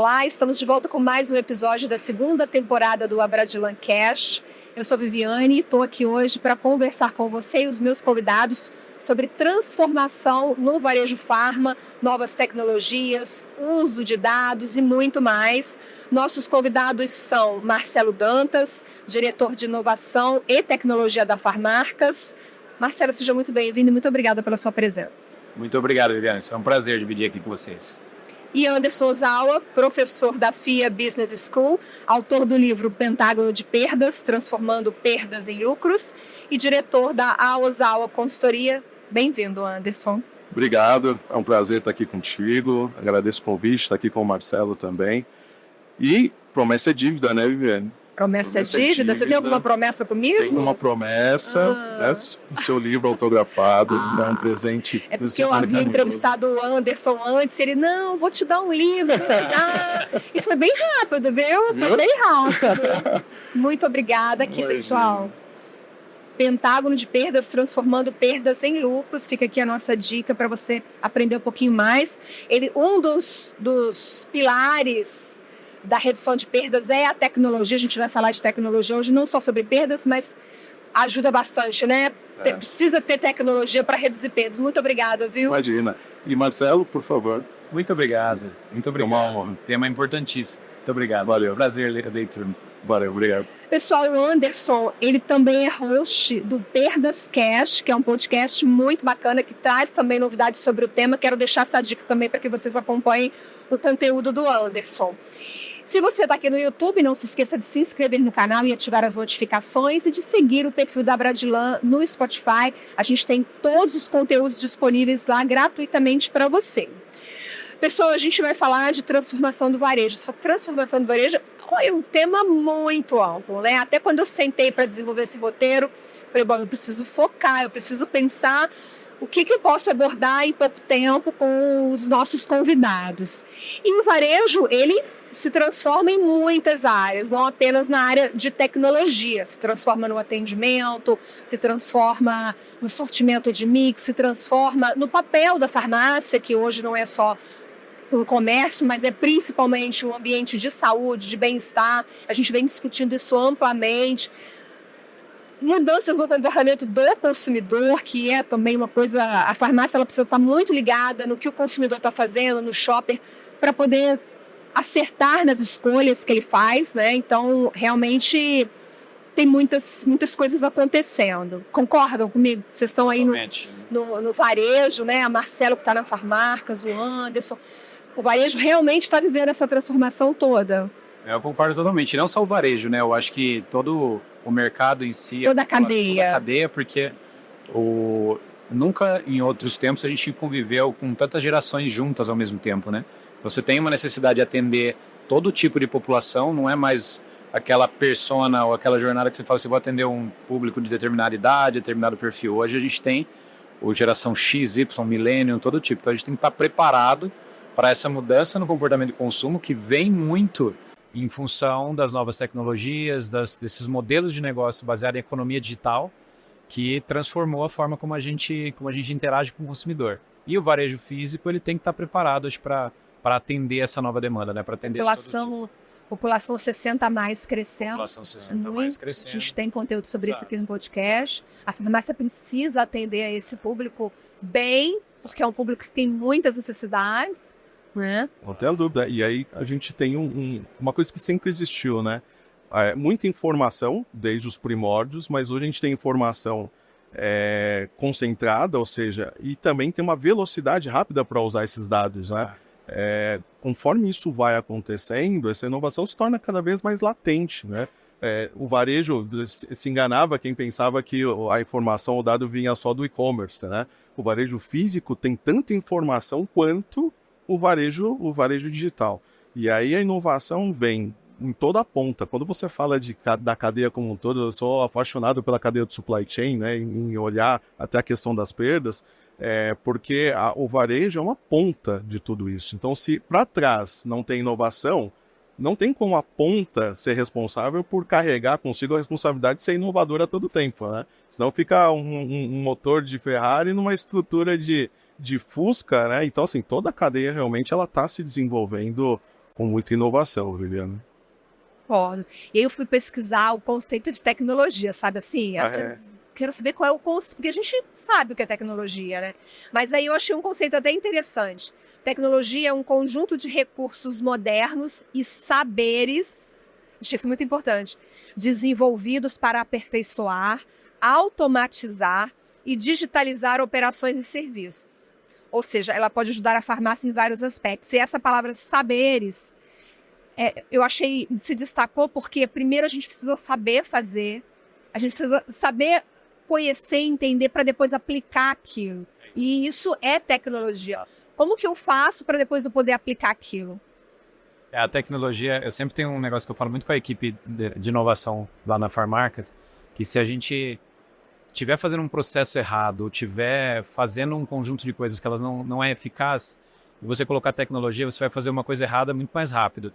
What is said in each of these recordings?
Olá, estamos de volta com mais um episódio da segunda temporada do Abradilan Cast. Eu sou Viviane e estou aqui hoje para conversar com você e os meus convidados sobre transformação no varejo farma, novas tecnologias, uso de dados e muito mais. Nossos convidados são Marcelo Dantas, diretor de inovação e tecnologia da Farmarcas. Marcelo, seja muito bem-vindo e muito obrigada pela sua presença. Muito obrigado, Viviane. É um prazer dividir aqui com vocês. E Anderson Ozawa, professor da FIA Business School, autor do livro Pentágono de Perdas, Transformando Perdas em Lucros, e diretor da Ozawa Consultoria. Bem-vindo, Anderson. Obrigado, é um prazer estar aqui contigo, agradeço o convite, estar aqui com o Marcelo também. E promessa é dívida, né, Viviane? Promessa é dívida? Você tem alguma promessa comigo? Tenho uma promessa, né, o seu livro autografado, é um presente. É porque eu havia entrevistado o Anderson antes, ele, não, vou te dar um livro, vou te dar. E foi bem rápido, viu? Foi bem rápido. Muito obrigada aqui, pessoal. Pentágono de Perdas, Transformando Perdas em Lucros. Fica aqui a nossa dica para você aprender um pouquinho mais. Um dos pilares da redução de perdas é a tecnologia. A gente vai falar de tecnologia hoje, não só sobre perdas, mas ajuda bastante, né? Precisa ter tecnologia para reduzir perdas. Muito obrigada, viu? Imagina. E Marcelo, por favor. Muito obrigado. Muito obrigado. É uma honra. Tema importantíssimo. Muito obrigado. Valeu. Prazer, leitor. Valeu, obrigado. Pessoal, o Anderson, ele também é host do Perdas Cast, que é um podcast muito bacana, que traz também novidades sobre o tema. Quero deixar essa dica também para que vocês acompanhem o conteúdo do Anderson. Se você está aqui no YouTube, não se esqueça de se inscrever no canal e ativar as notificações e de seguir o perfil da Abradilan no Spotify. A gente tem todos os conteúdos disponíveis lá gratuitamente para você. Pessoal, a gente vai falar de transformação do varejo. Essa transformação do varejo é um tema muito amplo, né? Até quando eu sentei para desenvolver esse roteiro, falei, bom, eu preciso focar, eu preciso pensar o que eu posso abordar em pouco tempo com os nossos convidados. E o varejo, ele se transforma em muitas áreas, não apenas na área de tecnologia. Se transforma no atendimento, se transforma no sortimento de mix, se transforma no papel da farmácia, que hoje não é só um comércio, mas é principalmente um ambiente de saúde, de bem-estar. A gente vem discutindo isso amplamente. Mudanças no comportamento do consumidor, que é também uma coisa... A farmácia ela precisa estar muito ligada no que o consumidor está fazendo, no shopper, para poder acertar nas escolhas que ele faz, né? Então, realmente, tem muitas coisas acontecendo. Concordam comigo? Vocês estão aí no varejo, né? A Marcelo que está na Farmarcas, o Anderson. O varejo realmente está vivendo essa transformação toda. Eu concordo totalmente. Não só o varejo, né? Eu acho que todo o mercado em si... Toda a cadeia. Toda a cadeia, porque nunca em outros tempos a gente conviveu com tantas gerações juntas ao mesmo tempo, né? Você tem uma necessidade de atender todo tipo de população, não é mais aquela persona ou aquela jornada que você fala assim, vou atender um público de determinada idade, determinado perfil. Hoje a gente tem geração X, Y, millennium, todo tipo. Então a gente tem que estar preparado para essa mudança no comportamento de consumo que vem muito em função das novas tecnologias, desses modelos de negócio baseados em economia digital, que transformou a forma como a gente interage com o consumidor. E o varejo físico ele tem que estar preparado para atender essa nova demanda, né? Para atender população 60 a mais crescendo. População 60 a mais crescendo. A gente tem conteúdo sobre isso aqui no podcast. A farmácia precisa atender a esse público bem, porque é um público que tem muitas necessidades, né? Não tenho dúvida. E aí a gente tem uma coisa que sempre existiu, né? Muita informação desde os primórdios, mas hoje a gente tem informação concentrada, ou seja, e também tem uma velocidade rápida para usar esses dados, né? Conforme isso vai acontecendo, essa inovação se torna cada vez mais latente, né? O varejo se enganava quem pensava que a informação, o dado vinha só do e-commerce, né? O varejo físico tem tanta informação quanto o varejo digital. E aí a inovação vem em toda a ponta. Quando você fala da cadeia como um todo, eu sou apaixonado pela cadeia do supply chain, né? Em olhar até a questão das perdas, porque o varejo é uma ponta de tudo isso. Então, se para trás não tem inovação, não tem como a ponta ser responsável por carregar consigo a responsabilidade de ser inovador a todo tempo, né? Senão fica um motor de Ferrari numa estrutura de Fusca, né? Então, assim, toda a cadeia realmente ela está se desenvolvendo com muita inovação, Viviane. Concordo. E aí eu fui pesquisar o conceito de tecnologia, sabe assim? Quero saber qual é o conceito, porque a gente sabe o que é tecnologia, né? Mas aí eu achei um conceito até interessante. Tecnologia é um conjunto de recursos modernos e saberes, achei isso muito importante, desenvolvidos para aperfeiçoar, automatizar e digitalizar operações e serviços. Ou seja, ela pode ajudar a farmácia em vários aspectos. E essa palavra saberes, eu achei, se destacou porque primeiro a gente precisa saber fazer, a gente precisa saber conhecer, entender para depois aplicar aquilo. E isso é tecnologia. Como que eu faço para depois eu poder aplicar aquilo? A tecnologia, eu sempre tenho um negócio que eu falo muito com a equipe de inovação lá na Farmarcas, que se a gente estiver fazendo um processo errado, ou estiver fazendo um conjunto de coisas que elas não é eficaz, e você colocar tecnologia, você vai fazer uma coisa errada muito mais rápido,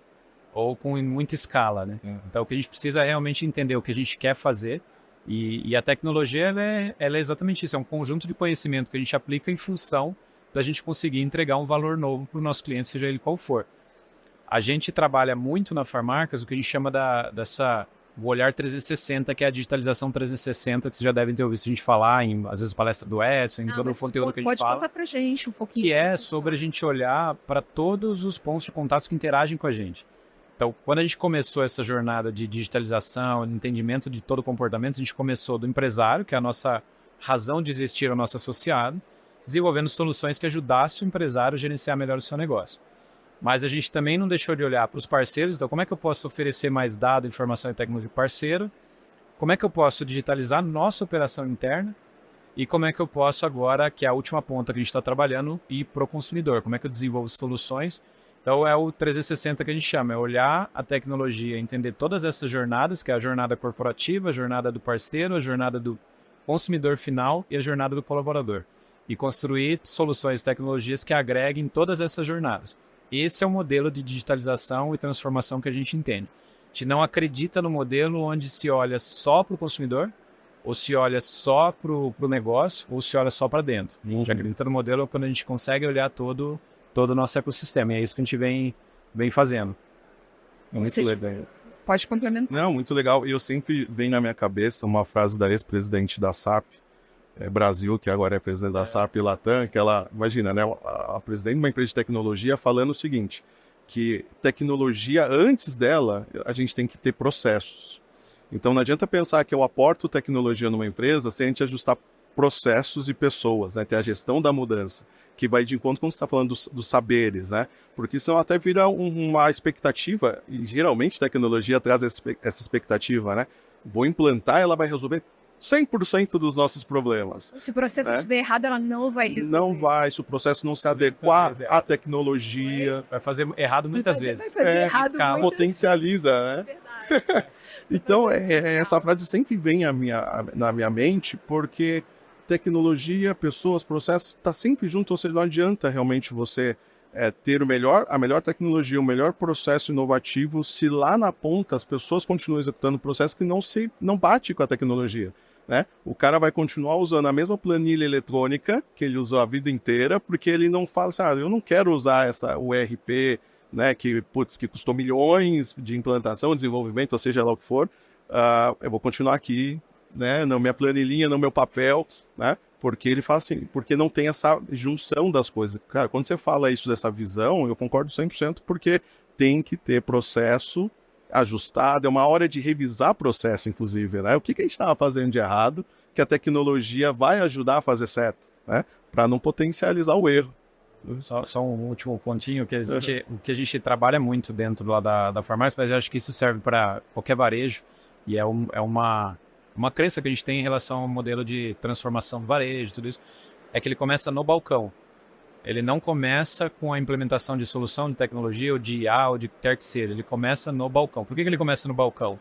ou com muita escala, né? Então, o que a gente precisa é realmente entender o que a gente quer fazer, e a tecnologia, ela é exatamente isso, é um conjunto de conhecimento que a gente aplica em função da gente conseguir entregar um valor novo para o nosso cliente, seja ele qual for. A gente trabalha muito na Farmarcas o que a gente chama o olhar 360, que é a digitalização 360, que vocês já devem ter ouvido a gente falar, às vezes palestra do Edson, em todo o conteúdo que a gente fala. Pode contar pra gente um pouquinho. Que é sobre a gente olhar para todos os pontos de contato que interagem com a gente. Então, quando a gente começou essa jornada de digitalização, de entendimento de todo o comportamento, a gente começou do empresário, que é a nossa razão de existir, o nosso associado, desenvolvendo soluções que ajudassem o empresário a gerenciar melhor o seu negócio. Mas a gente também não deixou de olhar para os parceiros, então como é que eu posso oferecer mais dado, informação e tecnologia para o parceiro? Como é que eu posso digitalizar nossa operação interna? E como é que eu posso agora, que é a última ponta que a gente está trabalhando, ir para o consumidor? Como é que eu desenvolvo soluções? Então é o 360 que a gente chama, é olhar a tecnologia, entender todas essas jornadas, que é a jornada corporativa, a jornada do parceiro, a jornada do consumidor final e a jornada do colaborador. E construir soluções e tecnologias que agreguem todas essas jornadas. Esse é o modelo de digitalização e transformação que a gente entende. A gente não acredita no modelo onde se olha só para o consumidor, ou se olha só para o negócio, ou se olha só para dentro. A gente acredita no modelo quando a gente consegue olhar todo o nosso ecossistema. E é isso que a gente vem fazendo. Muito legal. Pode complementar. Não, muito legal. E eu sempre vem na minha cabeça uma frase da ex-presidente da SAP, Brasil, que agora é presidente da SAP Latam, que ela, imagina, né, a presidente de uma empresa de tecnologia falando o seguinte, que tecnologia, antes dela, a gente tem que ter processos. Então não adianta pensar que eu aporto tecnologia numa empresa sem a gente ajustar processos e pessoas, né? Ter a gestão da mudança, que vai de encontro quando você está falando dos saberes, né? Porque senão até vira uma expectativa, e geralmente tecnologia traz essa expectativa, né? Vou implantar, ela vai resolver 100% dos nossos problemas. Se o processo estiver errado, ela não vai resolver. Não vai, se o processo não se adequar à tecnologia. Vai fazer errado muitas vezes. Vai fazer errado muitas potencializa, né? Verdade. Então, essa frase sempre vem na minha mente, porque tecnologia, pessoas, processos, está sempre junto, ou seja, não adianta realmente você ter a melhor tecnologia, o melhor processo inovativo, se lá na ponta as pessoas continuam executando o processo que não bate com a tecnologia. Né? O cara vai continuar usando a mesma planilha eletrônica que ele usou a vida inteira, porque ele não fala assim, eu não quero usar o ERP, né, que custou milhões de implantação, desenvolvimento, ou seja lá o que for, eu vou continuar aqui, né, na minha planilhinha, no meu papel, né, porque ele fala assim, porque não tem essa junção das coisas. Cara, quando você fala isso dessa visão, eu concordo 100%, porque tem que ter processo ajustado, é uma hora de revisar processo, inclusive, né? O que a gente estava fazendo de errado, que a tecnologia vai ajudar a fazer certo, né? Para não potencializar o erro. Só um último pontinho, o que a gente trabalha muito dentro lá da farmácia, mas eu acho que isso serve para qualquer varejo, e é uma crença que a gente tem em relação ao modelo de transformação do varejo, tudo isso, é que ele começa no balcão. Ele não começa com a implementação de solução de tecnologia ou de IA ou de quer que seja. Ele começa no balcão. Por que ele começa no balcão?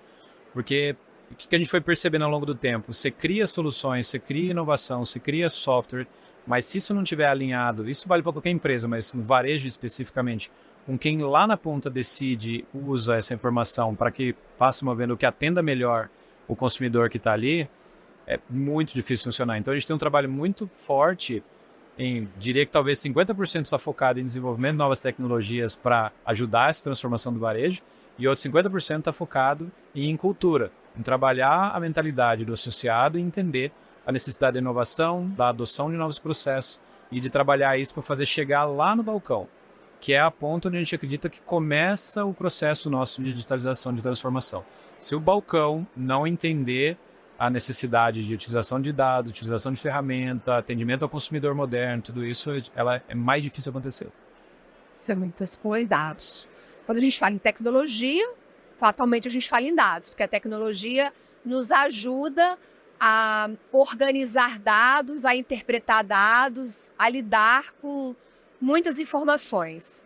Porque o que a gente foi percebendo ao longo do tempo? Você cria soluções, você cria inovação, você cria software, mas se isso não estiver alinhado, isso vale para qualquer empresa, mas no varejo especificamente, com quem lá na ponta decide, usa essa informação para que passe uma venda que atenda melhor o consumidor que está ali, é muito difícil funcionar. Então a gente tem um trabalho muito forte diria que talvez 50% está focado em desenvolvimento de novas tecnologias para ajudar essa transformação do varejo, e outro 50% está focado em cultura, em trabalhar a mentalidade do associado e entender a necessidade da inovação, da adoção de novos processos e de trabalhar isso para fazer chegar lá no balcão, que é a ponta onde a gente acredita que começa o processo nosso de digitalização, de transformação. Se o balcão não entender a necessidade de utilização de dados, utilização de ferramenta, atendimento ao consumidor moderno, tudo isso, ela é mais difícil acontecer. Isso é muitas dados. Quando a gente fala em tecnologia, fatalmente a gente fala em dados, porque a tecnologia nos ajuda a organizar dados, a interpretar dados, a lidar com muitas informações.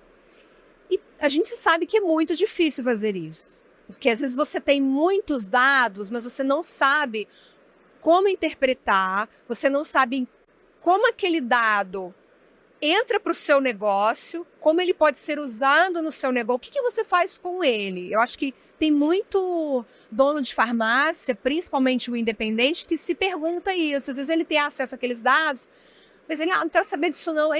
E a gente sabe que é muito difícil fazer isso, porque às vezes você tem muitos dados, mas você não sabe como interpretar, você não sabe como aquele dado entra para o seu negócio, como ele pode ser usado no seu negócio, o que você faz com ele? Eu acho que tem muito dono de farmácia, principalmente o independente, que se pergunta isso. Às vezes ele tem acesso àqueles dados, mas ele não quer saber disso não,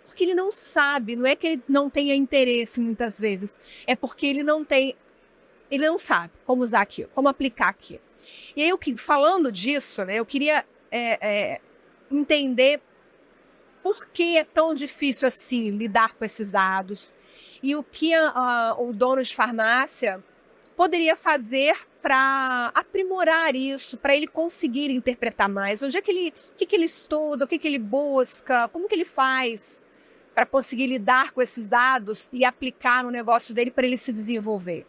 porque ele não sabe, não é que ele não tenha interesse muitas vezes, é porque ele não sabe como usar aquilo, como aplicar aquilo. E aí, falando disso, né, eu queria entender por que é tão difícil assim lidar com esses dados e o que o dono de farmácia poderia fazer para aprimorar isso, para ele conseguir interpretar mais. Onde é que o que ele estuda, o que ele busca, como que ele faz para conseguir lidar com esses dados e aplicar no negócio dele para ele se desenvolver?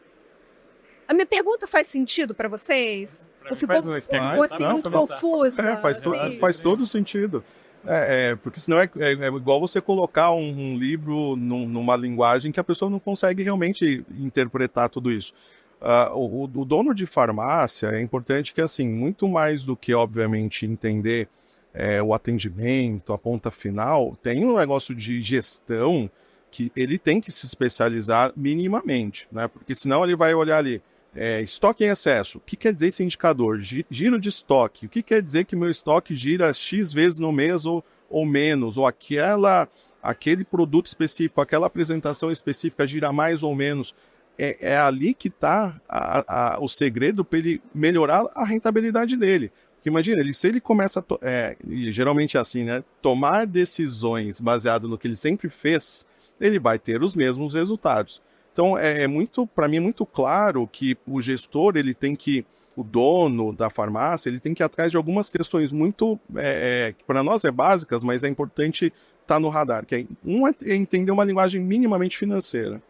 A minha pergunta faz sentido para vocês? Eu fico muito confusa. Faz todo sentido. Porque senão é igual você colocar um livro numa linguagem que a pessoa não consegue realmente interpretar tudo isso. O dono de farmácia, é importante que, assim, muito mais do que, obviamente, entender o atendimento, a ponta final, tem um negócio de gestão que ele tem que se especializar minimamente, né? Porque senão ele vai olhar ali, estoque em excesso. O que quer dizer esse indicador? Giro de estoque. O que quer dizer que meu estoque gira X vezes no mês ou menos? Ou aquele produto específico, aquela apresentação específica gira mais ou menos? É ali que está o segredo para ele melhorar a rentabilidade dele. Porque imagina, se ele começa e geralmente é assim, né? Tomar decisões baseado no que ele sempre fez, ele vai ter os mesmos resultados. Então, para mim é muito claro que o gestor, o dono da farmácia, ele tem que ir atrás de algumas questões muito, que para nós é básicas, mas é importante estar no radar. Que é entender uma linguagem minimamente financeira.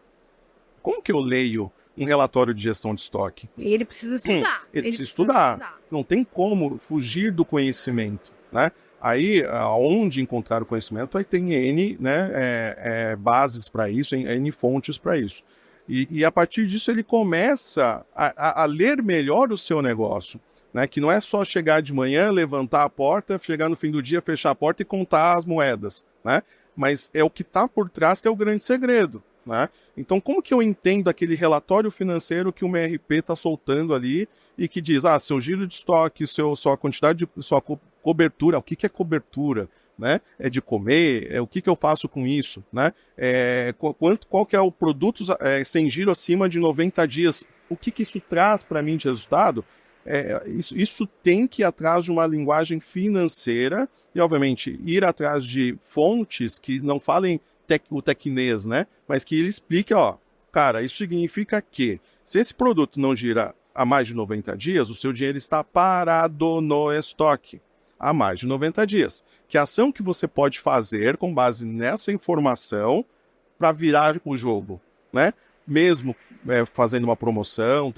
Como que eu leio um relatório de gestão de estoque? Ele precisa estudar. Ele precisa estudar. Não tem como fugir do conhecimento, né? Aí, onde encontrar o conhecimento, aí tem N, né, bases para isso, N fontes para isso. E a partir disso ele começa a ler melhor o seu negócio, né? Que não é só chegar de manhã, levantar a porta, chegar no fim do dia, fechar a porta e contar as moedas, né? Mas é o que está por trás que é o grande segredo, né? Então, como que eu entendo aquele relatório financeiro que o MRP está soltando ali e que diz, seu giro de estoque, sua quantidade de sua cobertura, o que é cobertura? Né? É de comer, o que eu faço com isso, né? Qual que é o produto sem giro acima de 90 dias? O que isso traz para mim de resultado? Isso tem que ir atrás de uma linguagem financeira e, obviamente, ir atrás de fontes que não falem o tecnês, né? Mas que ele explique, cara, isso significa que se esse produto não gira há mais de 90 dias, o seu dinheiro está parado no estoque há mais de 90 dias. Que ação que você pode fazer com base nessa informação para virar o jogo, né? Mesmo fazendo uma promoção,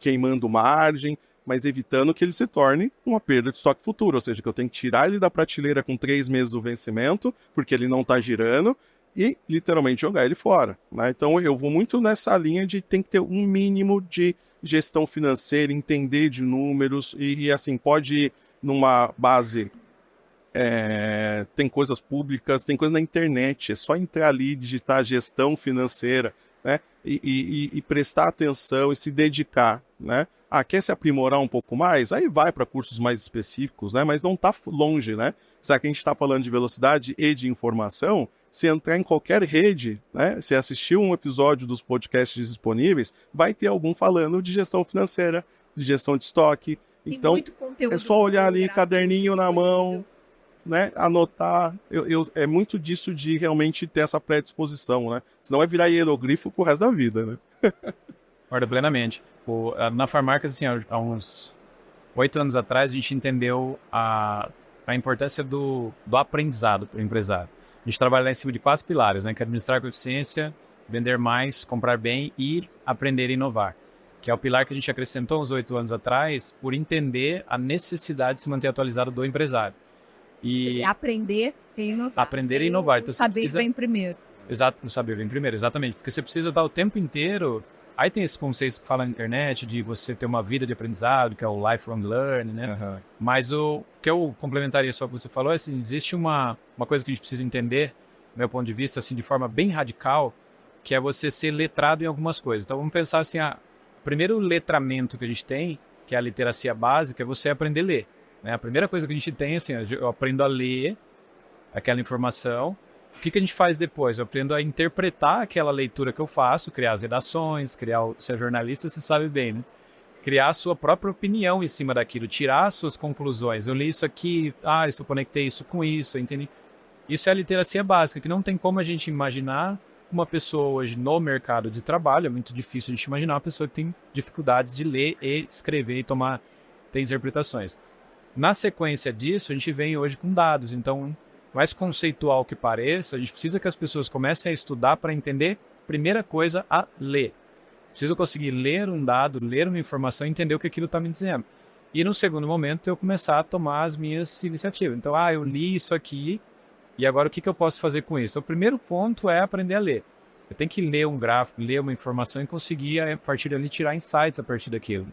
queimando margem, mas evitando que ele se torne uma perda de estoque futuro, ou seja, que eu tenho que tirar ele da prateleira com 3 meses do vencimento, porque ele não está girando, e literalmente jogar ele fora, né? Então eu vou muito nessa linha de tem que ter um mínimo de gestão financeira, entender de números, e assim, pode ir numa base, tem coisas públicas, tem coisa na internet, é só entrar ali, digitar gestão financeira, né? E prestar atenção e se dedicar, né? Quer se aprimorar um pouco mais? Aí vai para cursos mais específicos, né? Mas não está longe, né? Será que a gente está falando de velocidade e de informação? Se entrar em qualquer rede, né, se assistir um episódio dos podcasts disponíveis, vai ter algum falando de gestão financeira, de gestão de estoque. Então, é só olhar ali, caderninho na mão, né, anotar. É muito disso de realmente ter essa predisposição, né? Senão vai virar hieroglifo pro resto da vida, né? Concordo plenamente. Na Farmarcas, assim, há uns 8 anos atrás, a gente entendeu a importância do aprendizado para o empresário. A gente trabalha lá em cima de 4 pilares, né? Que é administrar com eficiência, vender mais, comprar bem e aprender e inovar. Que é o pilar que a gente acrescentou uns 8 anos atrás por entender a necessidade de se manter atualizado do empresário. E aprender e inovar. Aprender e inovar. Então, o saber vem primeiro. Exato, o saber vem primeiro, exatamente. Porque você precisa estar o tempo inteiro... Aí tem esse conceito que fala na internet de você ter uma vida de aprendizado, que é o lifelong learning, né? Uhum. Mas o que eu complementaria só o que você falou é assim, existe uma coisa que a gente precisa entender, do meu ponto de vista, assim, de forma bem radical, que é você ser letrado em algumas coisas. Então vamos pensar assim, o primeiro letramento que a gente tem, que é a literacia básica, é você aprender a ler. Né? A primeira coisa que a gente tem, assim, eu aprendo a ler aquela informação. O que a gente faz depois? Eu aprendo a interpretar aquela leitura que eu faço, criar as redações, se é jornalista, você sabe bem, né? Criar a sua própria opinião em cima daquilo, tirar as suas conclusões. Eu li isso aqui, eu conectei isso com isso, entendi. Isso é a literacia básica, que não tem como a gente imaginar uma pessoa hoje no mercado de trabalho, é muito difícil a gente imaginar uma pessoa que tem dificuldades de ler e escrever e ter interpretações. Na sequência disso, a gente vem hoje com dados, então... mais conceitual que pareça, a gente precisa que as pessoas comecem a estudar para entender, primeira coisa, a ler. Preciso conseguir ler um dado, ler uma informação e entender o que aquilo está me dizendo. E no segundo momento, eu começar a tomar as minhas iniciativas. Então, eu li isso aqui, e agora o que eu posso fazer com isso? Então, o primeiro ponto é aprender a ler. Eu tenho que ler um gráfico, ler uma informação e conseguir, a partir dali, tirar insights a partir daquilo.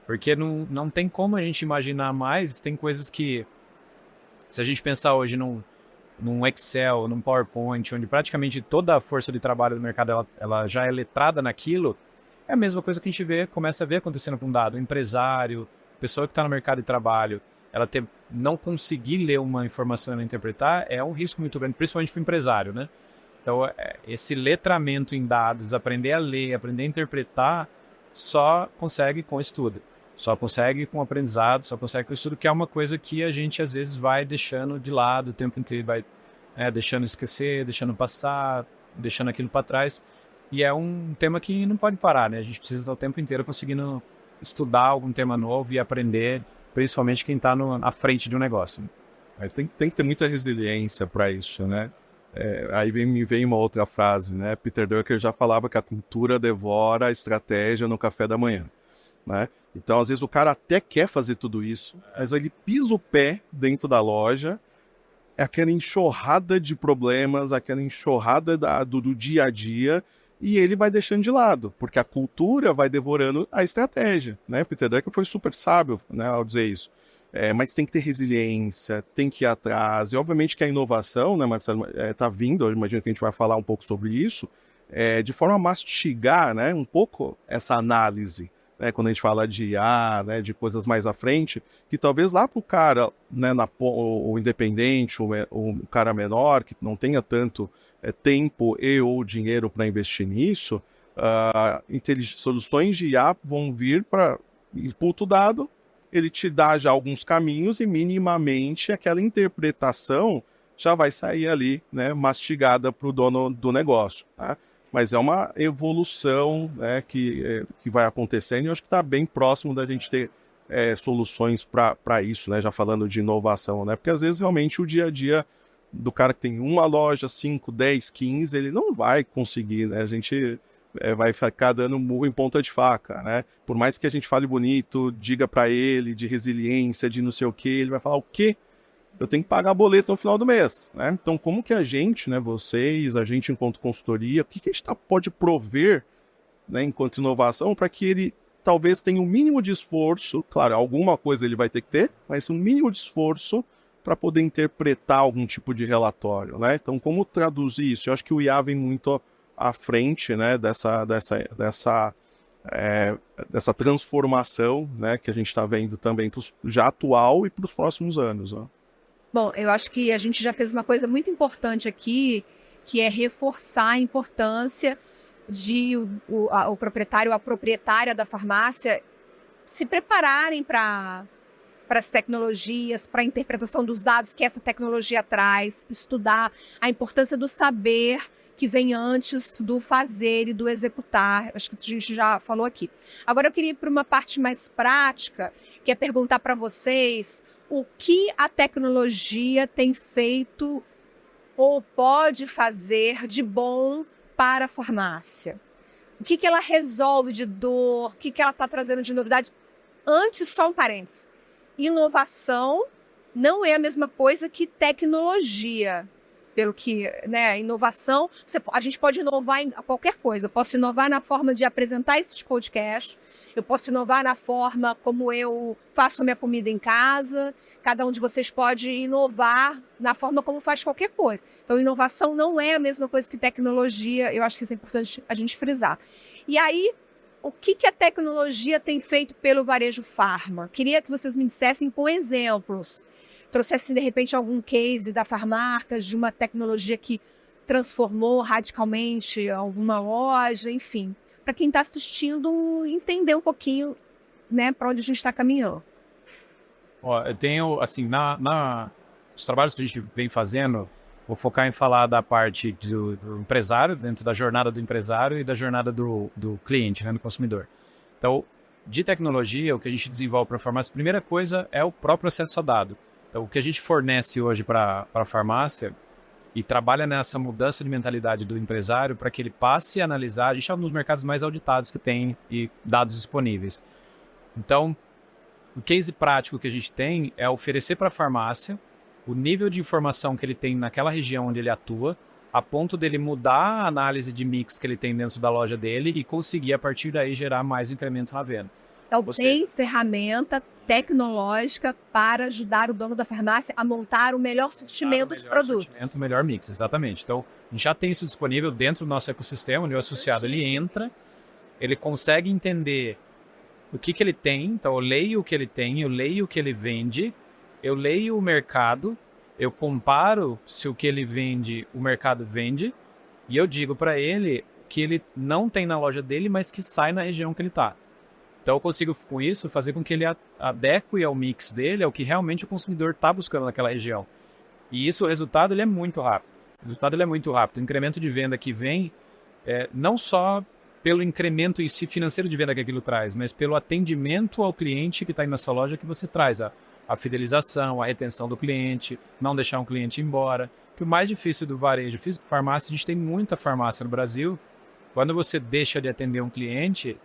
Porque não tem como a gente imaginar mais, tem coisas que, se a gente pensar hoje num Excel, num PowerPoint, onde praticamente toda a força de trabalho do mercado ela já é letrada naquilo, é a mesma coisa que a gente começa a ver acontecendo com um dado. O empresário, pessoa que está no mercado de trabalho, não conseguir ler uma informação e interpretar é um risco muito grande, principalmente para o empresário, né? Então, esse letramento em dados, aprender a ler, aprender a interpretar, só consegue com estudo. Só consegue com aprendizado, só consegue com estudo, que é uma coisa que a gente, às vezes, vai deixando de lado o tempo inteiro, vai deixando esquecer, deixando passar, deixando aquilo para trás. E é um tema que não pode parar, né? A gente precisa estar o tempo inteiro conseguindo estudar algum tema novo e aprender, principalmente quem está à frente de um negócio. Tem que ter muita resiliência para isso, né? Aí me vem uma outra frase, né? Peter Drucker já falava que a cultura devora a estratégia no café da manhã, né? Então, às vezes, o cara até quer fazer tudo isso, mas ele pisa o pé dentro da loja, é aquela enxurrada de problemas, aquela enxurrada do dia a dia, e ele vai deixando de lado, porque a cultura vai devorando a estratégia, né? Peter Drucker foi super sábio, né, ao dizer isso. Mas tem que ter resiliência, tem que ir atrás, e obviamente que a inovação, né, Marcelo, tá vindo, eu imagino que a gente vai falar um pouco sobre isso, de forma a mastigar, né, um pouco essa análise, né, quando a gente fala de IA, né, de coisas mais à frente, que talvez lá para o cara, né, o independente, o cara menor, que não tenha tanto tempo ou dinheiro para investir nisso, soluções de IA vão vir para input dado, ele te dá já alguns caminhos e minimamente aquela interpretação já vai sair ali, né, mastigada para o dono do negócio, tá? Mas é uma evolução, né, que vai acontecendo e eu acho que está bem próximo da gente ter soluções para isso, né, já falando de inovação, né, porque às vezes realmente o dia a dia do cara que tem uma loja, 5, 10, 15, ele não vai conseguir, né, a gente vai ficar dando murro em ponta de faca, né, por mais que a gente fale bonito, diga para ele de resiliência, de não sei o que, ele vai falar o quê? Eu tenho que pagar boleto no final do mês, né? Então, como que a gente, né, vocês, a gente enquanto consultoria, o que a gente pode prover, né, enquanto inovação para que ele talvez tenha um mínimo de esforço, claro, alguma coisa ele vai ter que ter, mas um mínimo de esforço para poder interpretar algum tipo de relatório, né? Então, como traduzir isso? Eu acho que o IA vem muito à frente, né, dessa transformação, né, que a gente está vendo também já atual e para os próximos anos, né? Bom, eu acho que a gente já fez uma coisa muito importante aqui, que é reforçar a importância de o proprietário ou a proprietária da farmácia se prepararem para as tecnologias, para a interpretação dos dados que essa tecnologia traz, estudar a importância do saber que vem antes do fazer e do executar. Acho que a gente já falou aqui. Agora eu queria ir para uma parte mais prática, que é perguntar para vocês o que a tecnologia tem feito ou pode fazer de bom para a farmácia. O que ela resolve de dor, o que ela está trazendo de novidade. Antes, só um parênteses. Inovação não é a mesma coisa que tecnologia. Pelo que, né, inovação, a gente pode inovar em qualquer coisa. Eu posso inovar na forma de apresentar esse podcast, eu posso inovar na forma como eu faço a minha comida em casa, cada um de vocês pode inovar na forma como faz qualquer coisa. Então, inovação não é a mesma coisa que tecnologia, eu acho que isso é importante a gente frisar. E aí, o que a tecnologia tem feito pelo varejo farma? Queria que vocês me dissessem com exemplos. Trouxessem, de repente, algum case da Farmarcas, de uma tecnologia que transformou radicalmente alguma loja, enfim. Para quem está assistindo, entender um pouquinho, né, para onde a gente está caminhando. Ó, eu tenho, assim, os trabalhos que a gente vem fazendo, vou focar em falar da parte do empresário, dentro da jornada do empresário e da jornada do cliente, né, do consumidor. Então, de tecnologia, o que a gente desenvolve para a farmácia, a primeira coisa é o próprio acesso a dado. Então, o que a gente fornece hoje para a farmácia e trabalha nessa mudança de mentalidade do empresário para que ele passe a analisar, a gente é um dos mercados mais auditados que tem e dados disponíveis. Então, o case prático que a gente tem é oferecer para a farmácia o nível de informação que ele tem naquela região onde ele atua, a ponto dele mudar a análise de mix que ele tem dentro da loja dele e conseguir, a partir daí, gerar mais incrementos na venda. Então, tem ferramenta tecnológica para ajudar o dono da farmácia a montar o melhor sortimento de produtos. O melhor mix, exatamente. Então, a gente já tem isso disponível dentro do nosso ecossistema, onde o associado ele entra, ele consegue entender o que ele tem. Então, eu leio o que ele tem, eu leio o que ele vende, eu leio o mercado, eu comparo se o que ele vende, o mercado vende, e eu digo para ele que ele não tem na loja dele, mas que sai na região que ele está. Então eu consigo, com isso, fazer com que ele adeque ao mix dele, ao que realmente o consumidor está buscando naquela região. E isso, o resultado, ele é muito rápido. O incremento de venda que vem, não só pelo incremento em si financeiro de venda que aquilo traz, mas pelo atendimento ao cliente que está aí na sua loja que você traz. A fidelização, a retenção do cliente, não deixar um cliente ir embora. Que o mais difícil do varejo físico, farmácia, a gente tem muita farmácia no Brasil. Quando você deixa de atender um cliente,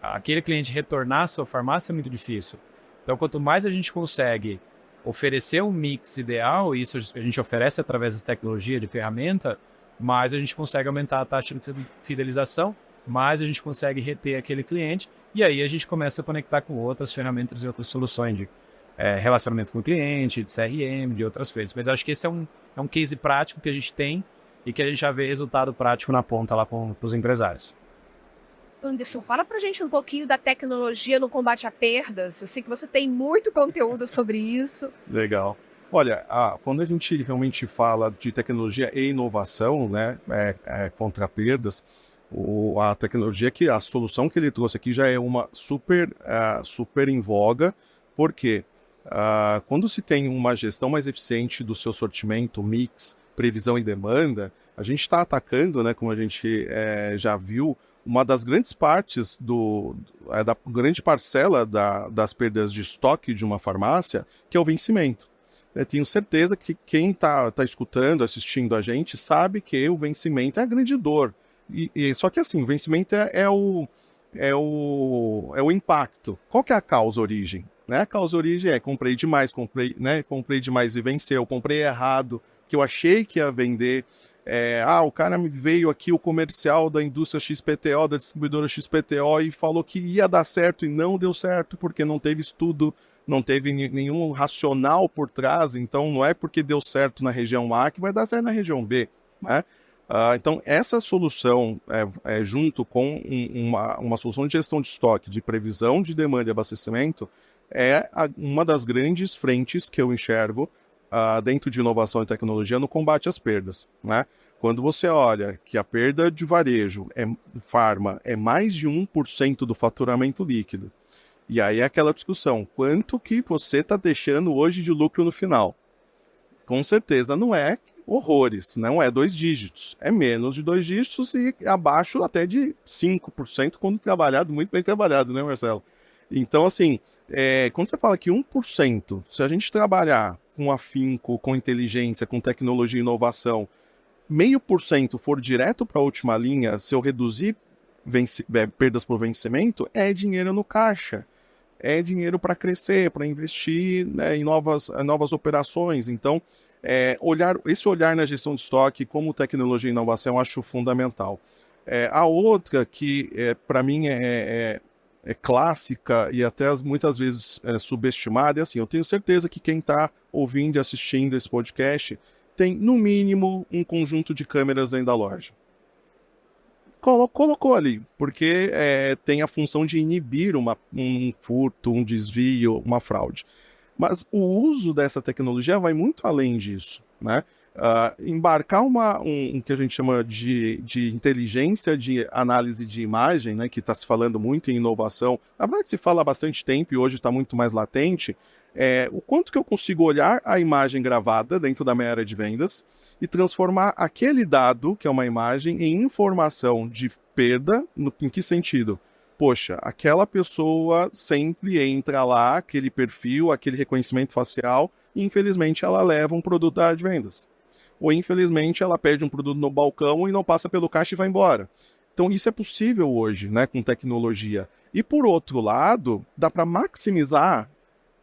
aquele cliente retornar à sua farmácia é muito difícil. Então, quanto mais a gente consegue oferecer um mix ideal, e isso a gente oferece através da tecnologia, de ferramenta, mais a gente consegue aumentar a taxa de fidelização, mais a gente consegue reter aquele cliente, e aí a gente começa a conectar com outras ferramentas e outras soluções de relacionamento com o cliente, de CRM, de outras frentes. Mas eu acho que esse é um case prático que a gente tem e que a gente já vê resultado prático na ponta lá com os empresários. Anderson, fala pra gente um pouquinho da tecnologia no combate a perdas. Eu sei que você tem muito conteúdo sobre isso. Legal. Olha, quando a gente realmente fala de tecnologia e inovação, né, contra perdas, a tecnologia, a solução que ele trouxe aqui já é uma super em voga, porque quando se tem uma gestão mais eficiente do seu sortimento, mix, previsão e demanda, a gente está atacando, né, como a gente já viu, uma das grandes partes da grande parcela das perdas de estoque de uma farmácia, que é o vencimento. Tenho certeza que quem está escutando, assistindo a gente, sabe que o vencimento é a grande dor. Só que assim, o vencimento é o impacto. Qual que é a causa-origem? Né? A causa-origem é comprei demais e venceu, comprei errado, que eu achei que ia vender. O cara me veio aqui, o comercial da indústria XPTO, da distribuidora XPTO, e falou que ia dar certo e não deu certo, porque não teve estudo, não teve nenhum racional por trás, então não é porque deu certo na região A que vai dar certo na região B, né? Então, essa solução, junto com uma solução de gestão de estoque, de previsão de demanda e abastecimento, é uma das grandes frentes que eu enxergo dentro de inovação e tecnologia no combate às perdas, né? Quando você olha que a perda de varejo, farma, é mais de 1% do faturamento líquido, e aí é aquela discussão, quanto que você está deixando hoje de lucro no final? Com certeza não é horrores, não é 2 dígitos, é menos de 2 dígitos e abaixo até de 5% quando trabalhado, muito bem trabalhado, né, Marcelo? Então, assim, quando você fala que 1%, se a gente trabalhar com afinco, com inteligência, com tecnologia e inovação, 0,5% for direto para a última linha, se eu reduzir perdas por vencimento, é dinheiro no caixa. É dinheiro para crescer, para investir, né, em novas operações. Então, esse olhar na gestão de estoque como tecnologia e inovação eu acho fundamental. A outra que, para mim, é clássica e até muitas vezes subestimada, é assim, eu tenho certeza que quem está ouvindo e assistindo esse podcast tem, no mínimo, um conjunto de câmeras dentro da loja. Colocou ali, porque tem a função de inibir um furto, um desvio, uma fraude. Mas o uso dessa tecnologia vai muito além disso, né? Embarcar que a gente chama de inteligência de análise de imagem, né, que está se falando muito em inovação, na verdade se fala há bastante tempo e hoje está muito mais latente, o quanto que eu consigo olhar a imagem gravada dentro da minha área de vendas e transformar aquele dado, que é uma imagem, em informação de perda, em que sentido? Poxa, aquela pessoa sempre entra lá, aquele perfil, aquele reconhecimento facial, e infelizmente ela leva um produto da área de vendas. Ou infelizmente ela pede um produto no balcão e não passa pelo caixa e vai embora. Então isso é possível hoje, né, com tecnologia. E por outro lado, dá para maximizar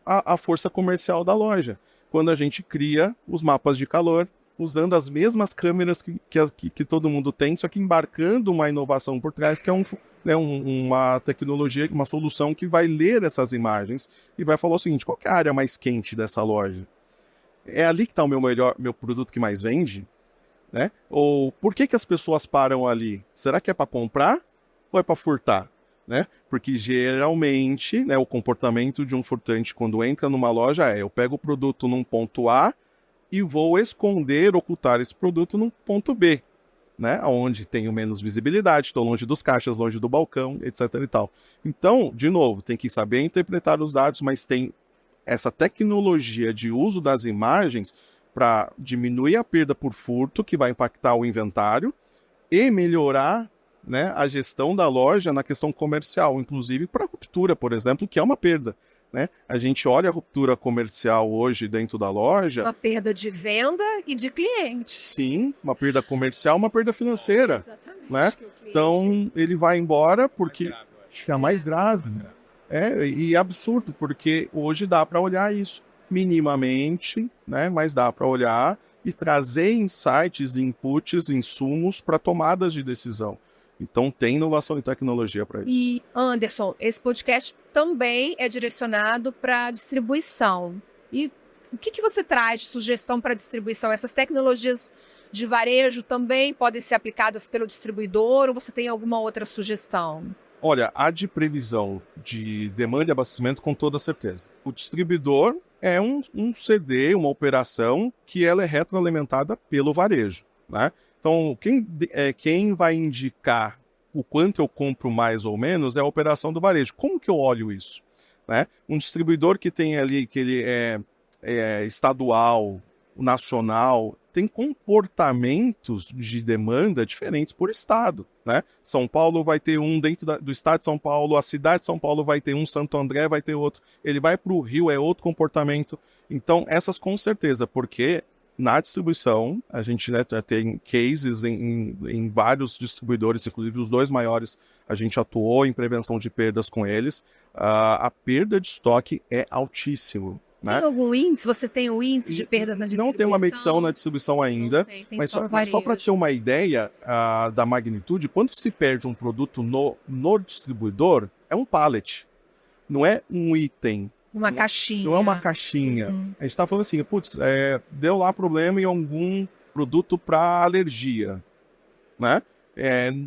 a força comercial da loja, quando a gente cria os mapas de calor, usando as mesmas câmeras que todo mundo tem, só que embarcando uma inovação por trás, que é uma tecnologia, uma solução que vai ler essas imagens e vai falar o seguinte, qual que é a área mais quente dessa loja? É ali que está o meu produto que mais vende? Né? Ou por que as pessoas param ali? Será que é para comprar ou é para furtar? Né? Porque geralmente, né, o comportamento de um furtante quando entra numa loja eu pego o produto num ponto A e vou esconder, ocultar esse produto num ponto B, né? Onde tenho menos visibilidade, estou longe dos caixas, longe do balcão, etc. e tal. Então, de novo, tem que saber interpretar os dados, mas tem essa tecnologia de uso das imagens para diminuir a perda por furto, que vai impactar o inventário, e melhorar, né, a gestão da loja na questão comercial, inclusive para ruptura, por exemplo, que é uma perda. Né? A gente olha a ruptura comercial hoje dentro da loja... Uma perda de venda e de cliente. Sim, uma perda comercial, uma perda financeira. Exatamente. Né? Então, ele vai embora porque fica mais grave. E absurdo, porque hoje dá para olhar isso minimamente, né? Mas dá para olhar e trazer insights, inputs, insumos para tomadas de decisão. Então, tem inovação e tecnologia para isso. E, Anderson, esse podcast também é direcionado para distribuição. E o que você traz de sugestão para distribuição? Essas tecnologias de varejo também podem ser aplicadas pelo distribuidor ou você tem alguma outra sugestão? Olha, a de previsão de demanda e abastecimento, com toda certeza. O distribuidor é um CD, uma operação que ela é retroalimentada pelo varejo, né? Então, quem vai indicar o quanto eu compro mais ou menos é a operação do varejo. Como que eu olho isso? Né? Um distribuidor que tem ali, que ele é estadual, nacional, tem comportamentos de demanda diferentes por estado. Né? São Paulo vai ter um dentro do estado de São Paulo, a cidade de São Paulo vai ter um, Santo André vai ter outro, ele vai para o Rio, é outro comportamento. Então, essas com certeza, porque... Na distribuição, a gente, né, tem cases em vários distribuidores, inclusive os 2 maiores, a gente atuou em prevenção de perdas com eles. A perda de estoque é altíssimo. Né? Tem algum índice? Você tem um índice de perdas na distribuição? Não tem uma medição na distribuição ainda, tem mas só para ter uma ideia da magnitude, quando se perde um produto no distribuidor, é um pallet, não é um item. Uma caixinha. Não é uma caixinha. A gente tá falando assim, putz, deu lá problema em algum produto para alergia, né?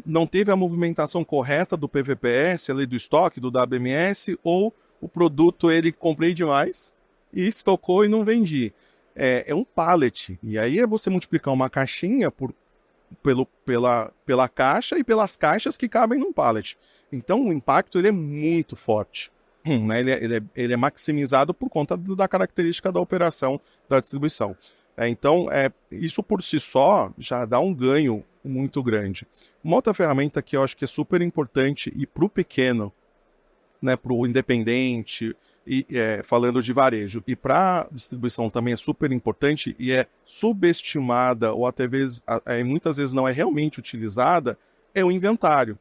Não teve a movimentação correta do PVPS, ali do estoque, do WMS, ou o produto ele comprei demais e estocou e não vendi. é um pallet. E aí é você multiplicar uma caixinha pela caixa e pelas caixas que cabem num pallet. Então o impacto ele é muito forte. Né? Ele é maximizado por conta da característica da operação da distribuição. Então, isso por si só já dá um ganho muito grande. Uma outra ferramenta que eu acho que é super importante e para o pequeno, né, para o independente, falando de varejo, e para distribuição também é super importante e é subestimada ou até muitas vezes não é realmente utilizada, é o inventário.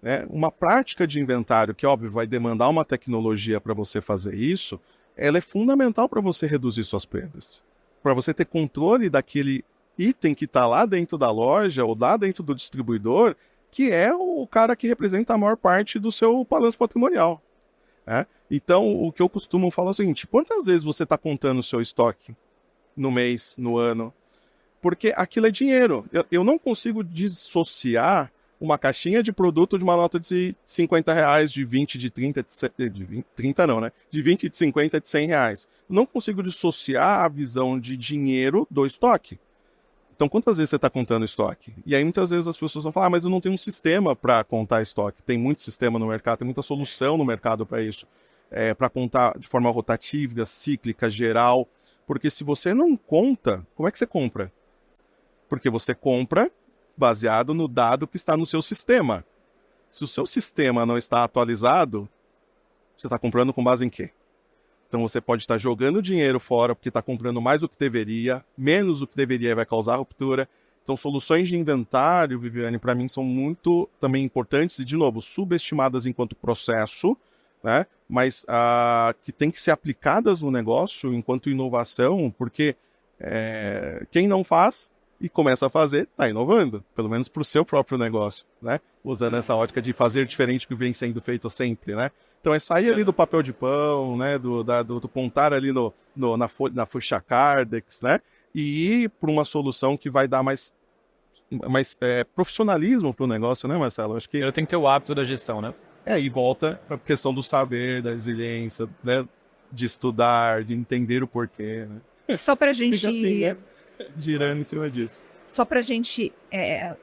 Né? Uma prática de inventário que, óbvio, vai demandar uma tecnologia para você fazer isso, ela é fundamental para você reduzir suas perdas. Para você ter controle daquele item que está lá dentro da loja ou lá dentro do distribuidor, que é o cara que representa a maior parte do seu balanço patrimonial. Né? Então, o que eu costumo falar é o seguinte: quantas vezes você está contando o seu estoque no mês, no ano? Porque aquilo é dinheiro. Eu não consigo dissociar uma caixinha de produto de uma nota de R$50, de 20, de 30, de 20, 30 não, né? De 20, de 50, de R$100. Não consigo dissociar a visão de dinheiro do estoque. Então, quantas vezes você está contando estoque? E aí, muitas vezes as pessoas vão falar, mas eu não tenho um sistema para contar estoque. Tem muito sistema no mercado, tem muita solução no mercado para isso. Para contar de forma rotativa, cíclica, geral. Porque se você não conta, como é que você compra? Porque você compra baseado no dado que está no seu sistema. Se o seu sistema não está atualizado, você está comprando com base em quê? Então você pode estar jogando dinheiro fora porque está comprando mais do que deveria, menos do que deveria vai causar ruptura. Então soluções de inventário, Viviane, para mim são muito também importantes e, de novo, subestimadas enquanto processo, né? Mas que tem que ser aplicadas no negócio enquanto inovação, porque quem não faz e começa a fazer, está inovando, pelo menos para o seu próprio negócio, né? Usando essa ótica de fazer diferente do que vem sendo feito sempre, né? Então é sair ali do papel de pão, né? Do pontar ali na ficha Cardex, né? E ir para uma solução que vai dar mais profissionalismo para o negócio, né, Marcelo? Acho que eu tenho que ter o hábito da gestão, né? E volta para a questão do saber, da resiliência, né? De estudar, de entender o porquê, né? Só para a gente... Fica assim, né? Girando em cima disso. Só para a gente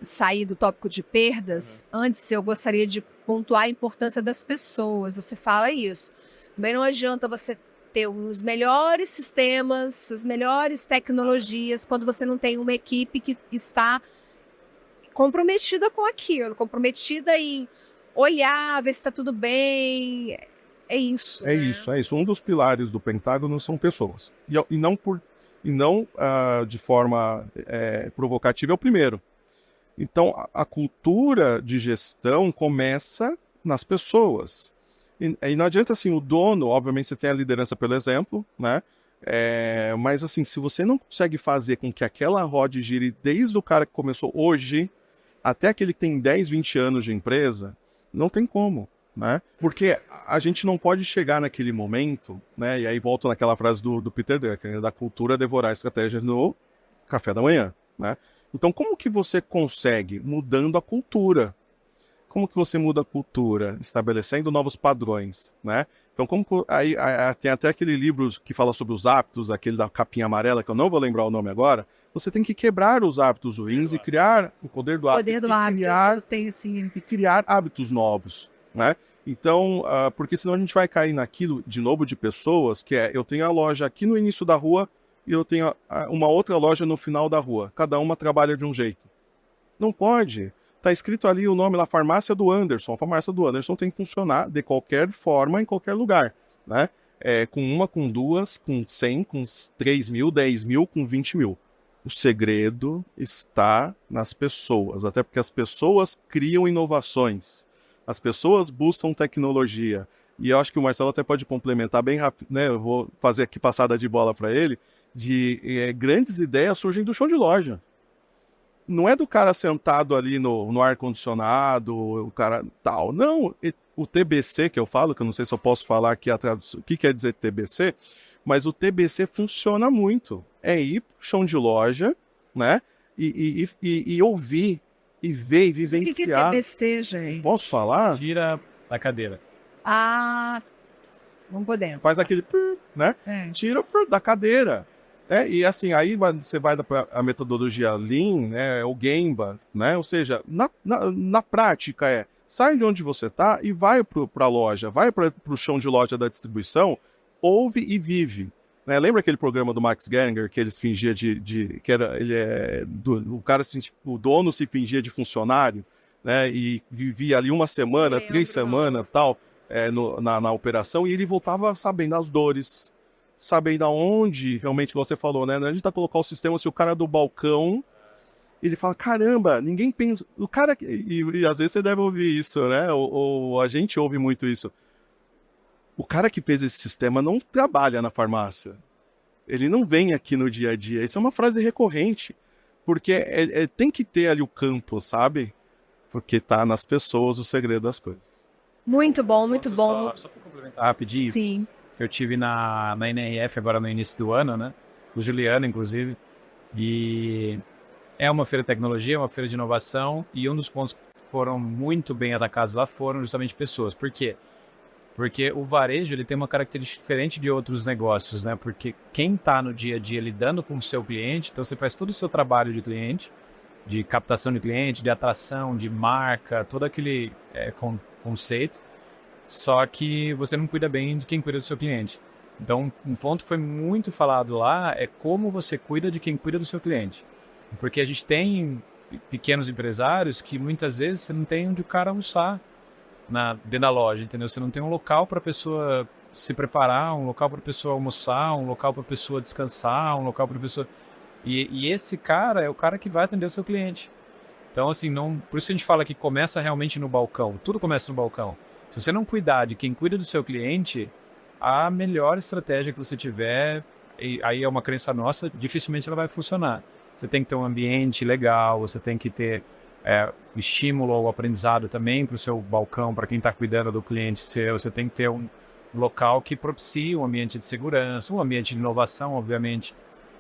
sair do tópico de perdas, antes eu gostaria de pontuar a importância das pessoas. Você fala isso. Também não adianta você ter os melhores sistemas, as melhores tecnologias, quando você não tem uma equipe que está comprometida com aquilo, comprometida em olhar, ver se está tudo bem. É isso. É isso. Um dos pilares do Pentágono são pessoas. E não de forma provocativa, é o primeiro. Então, a cultura de gestão começa nas pessoas. E não adianta, assim, o dono, obviamente você tem a liderança pelo exemplo, né? Mas, assim, se você não consegue fazer com que aquela roda gire desde o cara que começou hoje até aquele que tem 10, 20 anos de empresa, não tem como. Né? Porque a gente não pode chegar naquele momento, né? E aí volto naquela frase do Peter Drucker, da cultura devorar a estratégia no café da manhã, né? Então, como que você consegue? Mudando a cultura. Como que você muda a cultura? Estabelecendo novos padrões, né? Então, aí tem até aquele livro que fala sobre os hábitos, aquele da capinha amarela, que eu não vou lembrar o nome agora. Você tem que quebrar os hábitos ruins e criar o poder do hábito. E criar hábitos novos. Né? Então, porque senão a gente vai cair naquilo, de novo, de pessoas, que eu tenho a loja aqui no início da rua e eu tenho uma outra loja no final da rua. Cada uma trabalha de um jeito. Não pode. Está escrito ali o nome da farmácia do Anderson. A farmácia do Anderson tem que funcionar de qualquer forma, em qualquer lugar. Né? Com uma, com duas, com 100, com 3 mil, 10 mil, com 20 mil. O segredo está nas pessoas, até porque as pessoas criam inovações. As pessoas buscam tecnologia. E eu acho que o Marcelo até pode complementar bem rápido, né? Eu vou fazer aqui passada de bola para ele, grandes ideias surgem do chão de loja. Não é do cara sentado ali no ar-condicionado, o cara tal. Não, o TBC que eu falo, que eu não sei se eu posso falar aqui a tradução, o que quer dizer TBC, mas o TBC funciona muito. É ir pro chão de loja, né? E ouvir, e ver, e vivenciar. O que é TBC, gente? Posso falar? Tira da cadeira. Vamos poder. Faz aquele, né? Tira da cadeira. E assim, aí você vai para a metodologia Lean, né, o Gemba, né? Ou seja, na prática sai de onde você está e vai para a loja, vai para o chão de loja da distribuição, ouve e vive. Né? Lembra aquele programa do Max Geringer que eles fingia que era o cara, o dono se fingia de funcionário, né? E vivia ali uma semana, 3 semanas, tal, na operação, e ele voltava sabendo as dores, sabendo aonde, realmente, como você falou, né? A gente tá colocar o sistema, se o cara do balcão, ele fala, caramba, ninguém pensa... O cara... E às vezes você deve ouvir isso, né? Ou a gente ouve muito isso. O cara que fez esse sistema não trabalha na farmácia. Ele não vem aqui no dia a dia. Isso é uma frase recorrente. Porque tem que ter ali o campo, sabe? Porque tá nas pessoas o segredo das coisas. Muito bom, muito bom. Só para complementar rapidinho. Sim. Eu tive na NRF agora no início do ano, né? O Juliano, inclusive. E é uma feira de tecnologia, uma feira de inovação. E um dos pontos que foram muito bem atacados lá foram justamente pessoas. Por quê? Porque o varejo ele tem uma característica diferente de outros negócios, né? Porque quem está no dia a dia lidando com o seu cliente, então você faz todo o seu trabalho de cliente, de captação de cliente, de atração, de marca, todo aquele conceito, só que você não cuida bem de quem cuida do seu cliente. Então, um ponto que foi muito falado lá é como você cuida de quem cuida do seu cliente. Porque a gente tem pequenos empresários que muitas vezes você não tem onde o cara almoçar dentro da loja, entendeu? Você não tem um local para a pessoa se preparar, um local para a pessoa almoçar, um local para a pessoa descansar, um local para a pessoa... E esse cara é o cara que vai atender o seu cliente. Então, assim, por isso que a gente fala que começa realmente no balcão. Tudo começa no balcão. Se você não cuidar de quem cuida do seu cliente, a melhor estratégia que você tiver, e aí é uma crença nossa, dificilmente ela vai funcionar. Você tem que ter um ambiente legal, você tem que ter estímulo ao aprendizado também para o seu balcão, para quem está cuidando do cliente seu. Você tem que ter um local que propicie um ambiente de segurança, um ambiente de inovação, obviamente,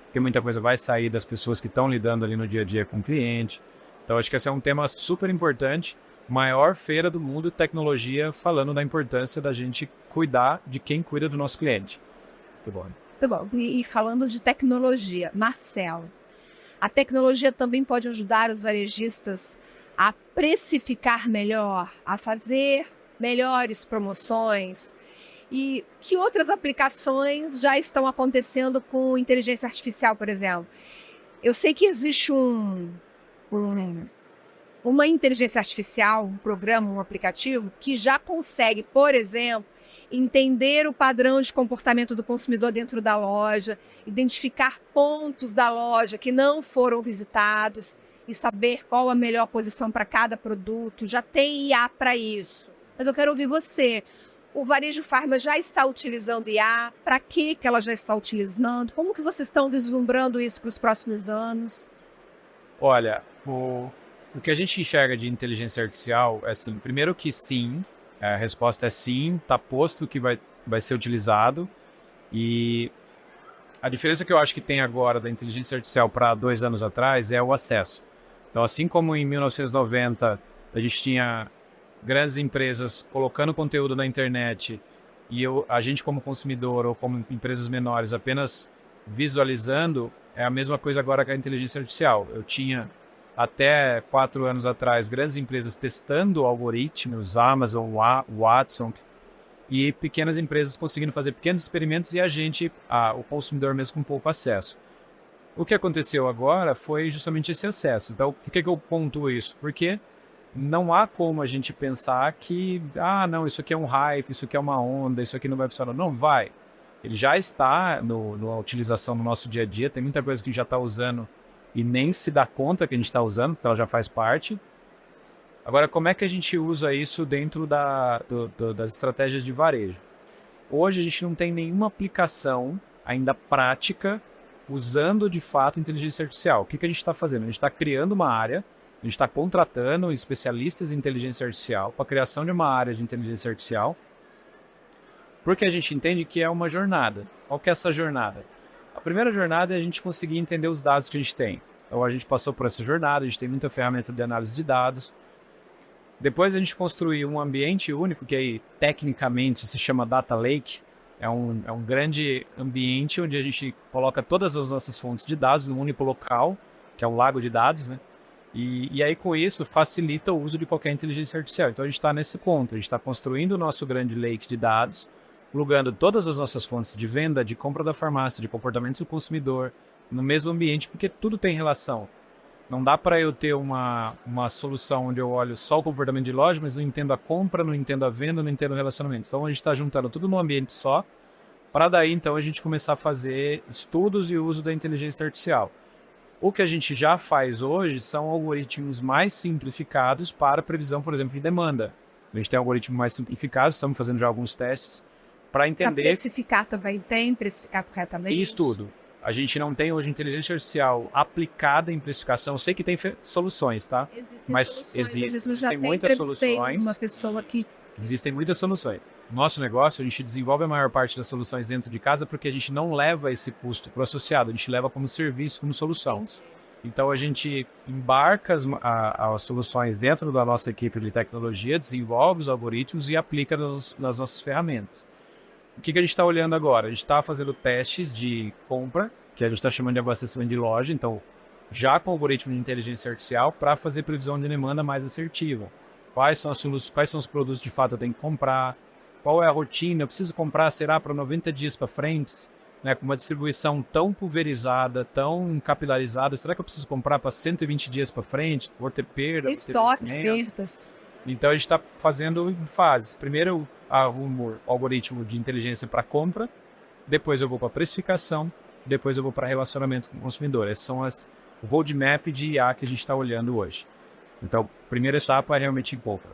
porque muita coisa vai sair das pessoas que estão lidando ali no dia a dia com o cliente. Então, acho que esse é um tema super importante. Maior feira do mundo de tecnologia, falando da importância da gente cuidar de quem cuida do nosso cliente. Muito bom. Muito bom. E falando de tecnologia, Marcelo, a tecnologia também pode ajudar os varejistas a precificar melhor, a fazer melhores promoções. E que outras aplicações já estão acontecendo com inteligência artificial, por exemplo? Eu sei que existe uma inteligência artificial, um programa, um aplicativo, que já consegue, por exemplo, entender o padrão de comportamento do consumidor dentro da loja, identificar pontos da loja que não foram visitados e saber qual a melhor posição para cada produto. Já tem IA para isso. Mas eu quero ouvir você. O Varejo Farma já está utilizando IA? Para que ela já está utilizando? Como que vocês estão vislumbrando isso para os próximos anos? Olha, o que a gente enxerga de inteligência artificial é assim, primeiro que sim, a resposta é sim, está posto que vai ser utilizado. E a diferença que eu acho que tem agora da inteligência artificial para 2 anos atrás é o acesso. Então, assim como em 1990 a gente tinha grandes empresas colocando conteúdo na internet e a gente como consumidor ou como empresas menores apenas visualizando, é a mesma coisa agora com a inteligência artificial. Eu tinha até 4 anos atrás grandes empresas testando algoritmos, Amazon, Watson, e pequenas empresas conseguindo fazer pequenos experimentos e a gente, o consumidor mesmo com pouco acesso. O que aconteceu agora foi justamente esse acesso. Então, por que eu pontuo isso? Porque não há como a gente pensar que, não, isso aqui é um hype, isso aqui é uma onda, isso aqui não vai funcionar. Não vai. Ele já está na utilização no nosso dia a dia, tem muita coisa que a gente já está usando e nem se dá conta que a gente está usando, porque ela já faz parte. Agora, como é que a gente usa isso dentro das estratégias de varejo? Hoje a gente não tem nenhuma aplicação ainda prática usando de fato inteligência artificial. O que a gente está fazendo? A gente está criando uma área, a gente está contratando especialistas em inteligência artificial para a criação de uma área de inteligência artificial, porque a gente entende que é uma jornada. Qual que é essa jornada? A primeira jornada é a gente conseguir entender os dados que a gente tem. Então a gente passou por essa jornada, a gente tem muita ferramenta de análise de dados. Depois a gente construiu um ambiente único, que aí tecnicamente se chama Data Lake, é um grande ambiente onde a gente coloca todas as nossas fontes de dados num único local, que é um lago de dados, né? E aí, com isso, facilita o uso de qualquer inteligência artificial. Então, a gente está nesse ponto. A gente está construindo o nosso grande lake de dados, plugando todas as nossas fontes de venda, de compra da farmácia, de comportamento do consumidor, no mesmo ambiente, porque tudo tem relação. Não dá para eu ter uma solução onde eu olho só o comportamento de loja, mas não entendo a compra, não entendo a venda, não entendo o relacionamento. Então, a gente está juntando tudo num ambiente só, para daí, então, a gente começar a fazer estudos e uso da inteligência artificial. O que a gente já faz hoje são algoritmos mais simplificados para previsão, por exemplo, de demanda. A gente tem algoritmos mais simplificados, estamos fazendo já alguns testes para entender... Para precificar também tem, precificar corretamente? Isso tudo. A gente não tem hoje inteligência artificial aplicada em precificação. Eu sei que tem soluções, tá? Mas existem muitas soluções. Uma pessoa que... Existem muitas soluções. Nosso negócio, a gente desenvolve a maior parte das soluções dentro de casa porque a gente não leva esse custo para o associado, a gente leva como serviço, como solução. Então, a gente embarca as soluções dentro da nossa equipe de tecnologia, desenvolve os algoritmos e aplica nas nossas ferramentas. O que a gente está olhando agora? A gente está fazendo testes de compra, que a gente está chamando de abastecimento de loja, então, já com algoritmo de inteligência artificial, para fazer previsão de demanda mais assertiva. Quais são os produtos de fato eu tenho que comprar? Qual é a rotina? Eu preciso comprar, será para 90 dias para frente? Né, com uma distribuição tão pulverizada, tão capilarizada, será que eu preciso comprar para 120 dias para frente? Vou ter perda? Estoque, perdas. Então, a gente está fazendo em fases. Primeiro, o algoritmo de inteligência para compra, depois eu vou para precificação, depois eu vou para relacionamento com o consumidor. Essas são o roadmap de IA que a gente está olhando hoje. Então, a primeira etapa é realmente em compra.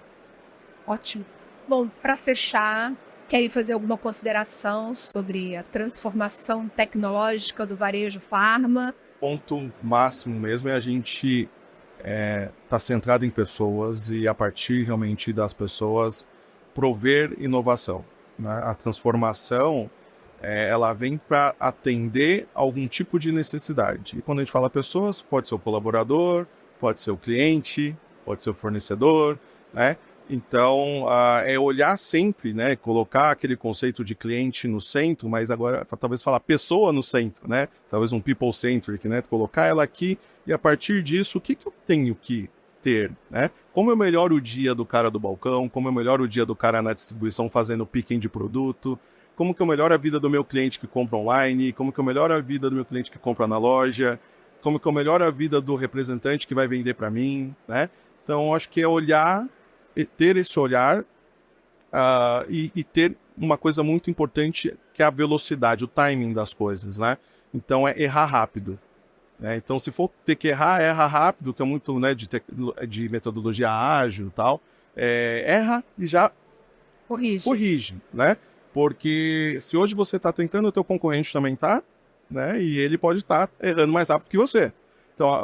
Ótimo. Bom, para fechar, querem fazer alguma consideração sobre a transformação tecnológica do varejo farma? Ponto máximo mesmo é a gente tá centrado em pessoas e a partir realmente das pessoas prover inovação, né? A transformação ela vem para atender algum tipo de necessidade. E quando a gente fala pessoas, pode ser o colaborador, pode ser o cliente, pode ser o fornecedor, né? Então, é olhar sempre, né? Colocar aquele conceito de cliente no centro, mas agora talvez falar pessoa no centro, né? Talvez um people-centric, né? Colocar ela aqui e a partir disso, o que eu tenho que ter, né? Como eu melhoro o dia do cara do balcão, como eu melhoro o dia do cara na distribuição fazendo picking de produto, como que eu melhoro a vida do meu cliente que compra online, como que eu melhoro a vida do meu cliente que compra na loja, como que eu melhoro a vida do representante que vai vender para mim, né? Então, acho que é olhar, ter esse olhar e ter uma coisa muito importante que é a velocidade, o timing das coisas, né? Então, é errar rápido. Né? Então, se for ter que errar, erra rápido, que é muito, né, de metodologia ágil e tal. Erra e já corrige, né? Porque se hoje você está tentando, o teu concorrente também está, né? E ele pode estar errando mais rápido que você. Então,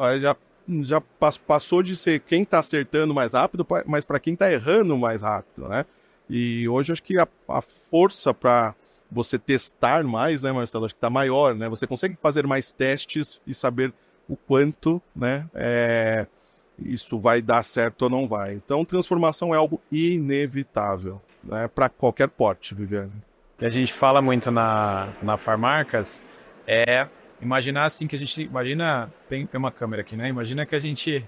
já passou de ser quem está acertando mais rápido, mas para quem está errando mais rápido, né? E hoje acho que a força para você testar mais, né, Marcelo, acho que está maior, né? Você consegue fazer mais testes e saber o quanto, né, isso vai dar certo ou não vai. Então, transformação é algo inevitável, né, para qualquer porte, Viviane. O que a gente fala muito na Farmarcas é imaginar assim que a gente... Imagina, tem uma câmera aqui, né? Imagina que a gente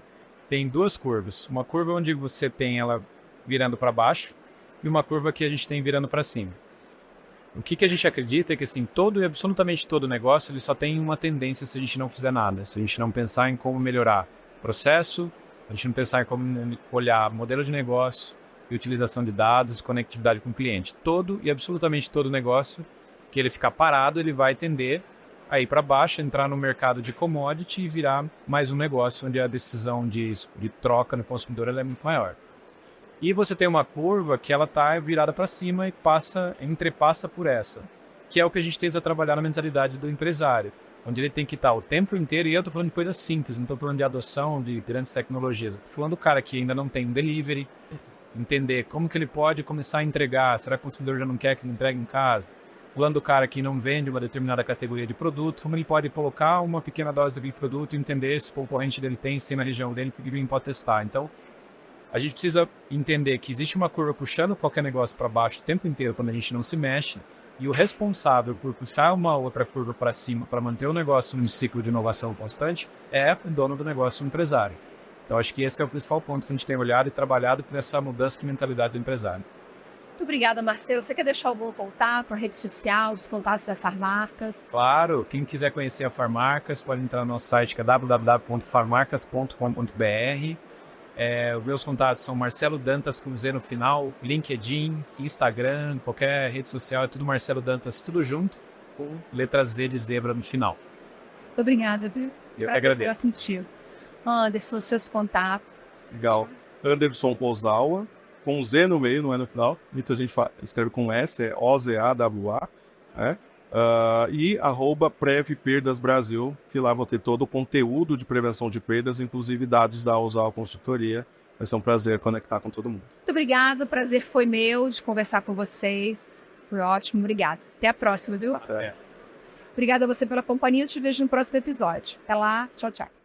tem duas curvas. Uma curva onde você tem ela virando para baixo e uma curva que a gente tem virando para cima. O que a gente acredita é que assim, absolutamente todo negócio ele só tem uma tendência se a gente não fizer nada. Se a gente não pensar em como melhorar o processo, a gente não pensar em como olhar modelo de negócio e utilização de dados, conectividade com o cliente. Absolutamente todo negócio que ele ficar parado, ele vai tender a ir para baixo, entrar no mercado de commodity e virar mais um negócio onde a decisão de troca no consumidor ela é muito maior. E você tem uma curva que ela está virada para cima e entrepassa por essa, que é o que a gente tenta trabalhar na mentalidade do empresário, onde ele tem que estar o tempo inteiro, e eu estou falando de coisas simples, não estou falando de adoção de grandes tecnologias, estou falando do cara que ainda não tem um delivery, entender como que ele pode começar a entregar, será que o consumidor já não quer que ele entregue em casa? Falando do cara que não vende uma determinada categoria de produto, como ele pode colocar uma pequena dose daquele produto e entender se o concorrente dele tem, se tem na região dele, que ele pode testar. Então, a gente precisa entender que existe uma curva puxando qualquer negócio para baixo o tempo inteiro quando a gente não se mexe, E o responsável por puxar uma outra curva para cima, para manter o negócio num ciclo de inovação constante, é o dono do negócio, o empresário. Então, acho que esse é o principal ponto que a gente tem olhado e trabalhado por essa mudança de mentalidade do empresário. Muito obrigada, Marcelo. Você quer deixar algum contato, a rede social, os contatos da Farmarcas? Claro, quem quiser conhecer a Farmarcas pode entrar no nosso site que é www.farmarcas.com.br. Os meus contatos são Marcelo Dantas com Z no final, LinkedIn, Instagram, qualquer rede social, é tudo Marcelo Dantas, tudo junto, com letra Z de zebra no final. Muito obrigada, viu? Eu que agradeço. Contigo. Anderson, seus contatos. Legal. Anderson Pozawa, com Z no meio, não é no final. Muita gente escreve com S, é OZAWA, né? E @PrevPerdas Brasil, que lá vou ter todo o conteúdo de prevenção de perdas, inclusive dados da Ausal Consultoria. Vai ser um prazer conectar com todo mundo. Muito obrigada, o prazer foi meu de conversar com vocês. Foi ótimo, obrigada. Até a próxima, viu? Até. Obrigada a você pela companhia, eu te vejo no próximo episódio. Até lá, tchau, tchau.